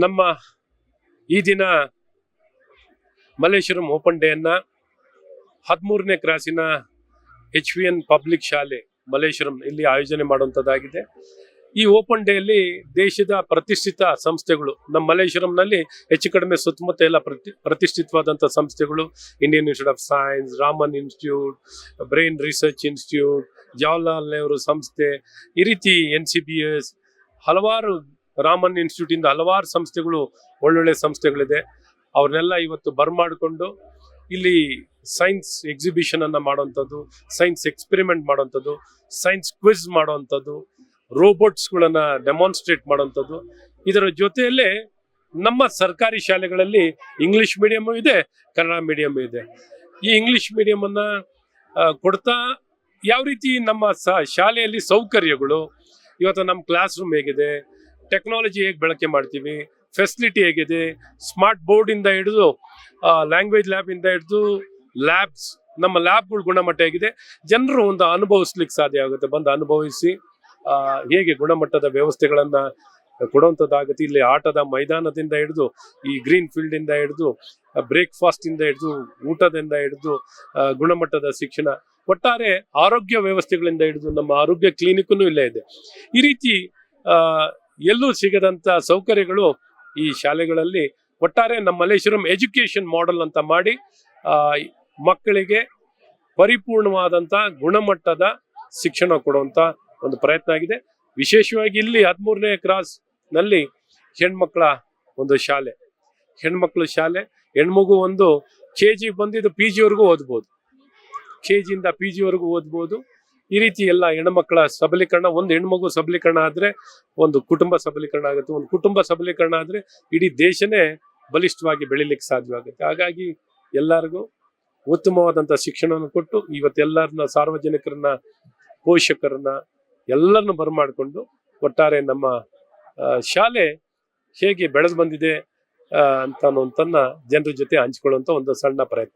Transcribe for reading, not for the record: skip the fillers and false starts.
ನಮ್ಮ ಈ ದಿನ ಮಲ್ಲೇಶ್ವರಂ ಓಪನ್ ಡೇ ಅನ್ನ 13ನೇ ಕ್ರಾಸಿನ HVN ಪಬ್ಲಿಕ್ ಶಾಲೆ ಮಲ್ಲೇಶ್ವರಂ ಇಲ್ಲಿ ಆಯೋಜನೆ ಮಾಡುವಂತದ್ದಾಗಿದೆ. ಈ ಓಪನ್ ಡೇ ಅಲ್ಲಿ ದೇಶದ ಪ್ರತಿಷ್ಠಿತ ಸಂಸ್ಥೆಗಳು ನಮ್ಮ ಮಲ್ಲೇಶ್ವರಂನಲ್ಲಿ ಹೆಚ್ಚು ಕಡಿಮೆ ಸುತ್ತಮುತ್ತ ಎಲ್ಲ ಪ್ರತಿಷ್ಠಿತವಾದಂಥ ಸಂಸ್ಥೆಗಳು Indian institute of science, Raman institute, brain research institute, Jawaharlal Nehru ಸಂಸ್ಥೆ, ಈ ರೀತಿ NCBS ಹಲವಾರು ರಾಮನ್ ಇನ್ಸ್ಟಿಟ್ಯೂಟ್ ಇಂದ ಹಲವಾರು ಸಂಸ್ಥೆಗಳು ಒಳ್ಳೊಳ್ಳೆ ಸಂಸ್ಥೆಗಳಿದೆ. ಅವ್ರನ್ನೆಲ್ಲ ಇವತ್ತು ಬರ್ಮಾಡಿಕೊಂಡು ಇಲ್ಲಿ ಸೈನ್ಸ್ ಎಕ್ಸಿಬಿಷನ್ ಅನ್ನ ಮಾಡುವಂಥದ್ದು, ಸೈನ್ಸ್ ಎಕ್ಸ್ಪೆರಿಮೆಂಟ್ ಮಾಡುವಂಥದ್ದು, ಸೈನ್ಸ್ ಕ್ವಿಜ್ ಮಾಡುವಂಥದ್ದು, ರೋಬೋಟ್ಸ್ಗಳನ್ನ ಡೆಮಾನ್ಸ್ಟ್ರೇಟ್ ಮಾಡುವಂಥದ್ದು. ಇದರ ಜೊತೆಯಲ್ಲೇ ನಮ್ಮ ಸರ್ಕಾರಿ ಶಾಲೆಗಳಲ್ಲಿ ಇಂಗ್ಲಿಷ್ ಮೀಡಿಯಂ ಇದೆ, ಕನ್ನಡ ಮೀಡಿಯಂ ಇದೆ. ಈ ಇಂಗ್ಲಿಷ್ ಮೀಡಿಯಂ ಅನ್ನ ಕೊಡ್ತಾ ಯಾವ ರೀತಿ ನಮ್ಮ ಶಾಲೆಯಲ್ಲಿ ಸೌಕರ್ಯಗಳು, ಇವತ್ತು ನಮ್ಮ ಕ್ಲಾಸ್ ರೂಮ್ ಹೇಗಿದೆ, ಟೆಕ್ನಾಲಜಿ ಹೇಗೆ ಬಳಕೆ ಮಾಡ್ತೀವಿ, ಫೆಸಿಲಿಟಿ ಹೇಗಿದೆ, ಸ್ಮಾರ್ಟ್ ಬೋರ್ಡ್ ಇಂದ ಹಿಡಿದು ಲ್ಯಾಂಗ್ವೇಜ್ ಲ್ಯಾಬ್ ಇಂದ ಹಿಡಿದು ಲ್ಯಾಬ್ಸ್, ನಮ್ಮ ಲ್ಯಾಬ್ಗಳ ಗುಣಮಟ್ಟ ಹೇಗಿದೆ, ಜನರು ಒಂದು ಅನುಭವಿಸ್ಲಿಕ್ಕೆ ಸಾಧ್ಯ ಆಗುತ್ತೆ. ಬಂದು ಅನುಭವಿಸಿ ಹೇಗೆ ಗುಣಮಟ್ಟದ ವ್ಯವಸ್ಥೆಗಳನ್ನ ಕೊಡುವಂಥದ್ದಾಗುತ್ತೆ. ಇಲ್ಲಿ ಆಟದ ಮೈದಾನದಿಂದ ಹಿಡಿದು ಈ ಗ್ರೀನ್ ಫೀಲ್ಡ್ ಇಂದ ಹಿಡಿದು ಬ್ರೇಕ್ಫಾಸ್ಟ್ ಇಂದ ಹಿಡಿದು ಊಟದಿಂದ ಹಿಡಿದು ಗುಣಮಟ್ಟದ ಶಿಕ್ಷಣ, ಒಟ್ಟಾರೆ ಆರೋಗ್ಯ ವ್ಯವಸ್ಥೆಗಳಿಂದ ಹಿಡಿದು ನಮ್ಮ ಆರೋಗ್ಯ ಕ್ಲಿನಿಕ್ನು ಇಲ್ಲೇ ಇದೆ. ಈ ರೀತಿ ಎಲ್ಲೂ ಸಿಗದಂತ ಸೌಕರ್ಯಗಳು ಈ ಶಾಲೆಗಳಲ್ಲಿ ಒಟ್ಟಾರೆ ನಮ್ಮ ಮಲ್ಲೇಶ್ವರಂ ಎಜುಕೇಶನ್ ಮಾಡೆಲ್ ಅಂತ ಮಾಡಿ ಮಕ್ಕಳಿಗೆ ಪರಿಪೂರ್ಣವಾದಂತ ಗುಣಮಟ್ಟದ ಶಿಕ್ಷಣ ಕೊಡುವಂತ ಒಂದು ಪ್ರಯತ್ನ ಆಗಿದೆ. ವಿಶೇಷವಾಗಿ ಇಲ್ಲಿ 13ನೇ ಕ್ರಾಸ್ ನಲ್ಲಿ ಹೆಣ್ಮಕ್ಳ ಒಂದು ಶಾಲೆ, ಹೆಣ್ಮಕ್ಳು ಶಾಲೆ, ಹೆಣ್ಮಗು ಒಂದು KG ಬಂದಿದ್ದು PG ವರೆಗೂ ಓದ್ಬೋದು, KG ಇಂದ PG ವರೆಗೂ ಓದ್ಬೋದು. ಈ ರೀತಿ ಎಲ್ಲ ಹೆಣ್ಮಕ್ಳ ಸಬಲೀಕರಣ, ಒಂದು ಹೆಣ್ಮಗು ಸಬಲೀಕರಣ ಆದ್ರೆ ಒಂದು ಕುಟುಂಬ ಸಬಲೀಕರಣ ಆಗುತ್ತೆ, ಒಂದು ಕುಟುಂಬ ಸಬಲೀಕರಣ ಆದ್ರೆ ಇಡೀ ದೇಶನೇ ಬಲಿಷ್ಠವಾಗಿ ಬೆಳಿಲಿಕ್ಕೆ ಸಾಧ್ಯವಾಗುತ್ತೆ. ಹಾಗಾಗಿ ಎಲ್ಲರಿಗೂ ಉತ್ತಮವಾದಂತ ಶಿಕ್ಷಣವನ್ನು ಕೊಟ್ಟು ಇವತ್ತೆಲ್ಲರನ್ನ, ಸಾರ್ವಜನಿಕರನ್ನ, ಪೋಷಕರನ್ನ ಎಲ್ಲರನ್ನು ಬರಮಾಡಿಕೊಂಡು ಒಟ್ಟಾರೆ ನಮ್ಮ ಶಾಲೆ ಹೇಗೆ ಬೆಳೆದು ಬಂದಿದೆ ಅಂತ ಅನ್ನುವಂಥನ್ನ ಜನರ ಜೊತೆ ಹಂಚಿಕೊಳ್ಳುವಂತ ಒಂದು ಸಣ್ಣ ಪ್ರಯತ್ನ.